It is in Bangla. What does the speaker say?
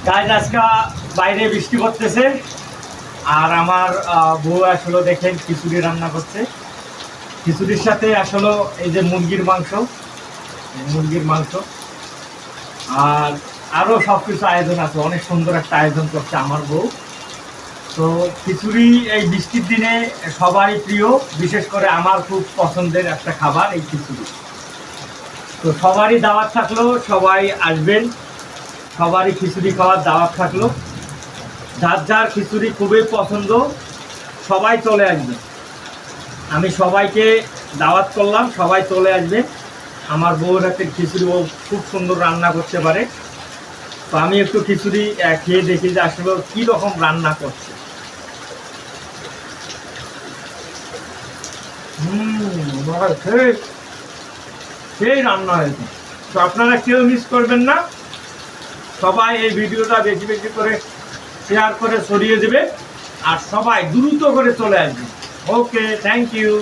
গাইজ আজকে বাইরে বৃষ্টি পড়তেছে আর আমার বউ আসলে দেখেন খিচুড়ি রান্না করছে। খিচুড়ির সাথে আসলে এই যে মুরগির মাংস আর আরও সব কিছু আয়োজন আছে। অনেক সুন্দর একটা আয়োজন করছে আমার বউ। তো খিচুড়ি এই বৃষ্টির দিনে সবারই প্রিয়, বিশেষ করে আমার খুব পছন্দের একটা খাবার এই খিচুড়ি। তো সবারই দাওয়াত থাকলো, সবাই আসবেন, সবারই খিচুড়ি খাওয়ার দাওয়াত থাকলো। যার যার খিচুড়ি খুবই পছন্দ সবাই চলে আসবে। আমি সবাইকে দাওয়াত করলাম, সবাই চলে আসবে। আমার বউর হাতের খিচুড়ি ও খুব সুন্দর রান্না করতে পারে। তো আমি একটু খিচুড়ি খেয়ে দেখি যে আসলে কী রকম রান্না করছে। সেই রান্না হয়েছে। তো আপনারা কেউ মিস করবেন না, সবাই এই ভিডিওটা বেশি বেশি করে শেয়ার করে ছড়িয়ে দেবে আর সবাই দ্রুত করে চলে আসবে। ওকে, থ্যাংক ইউ।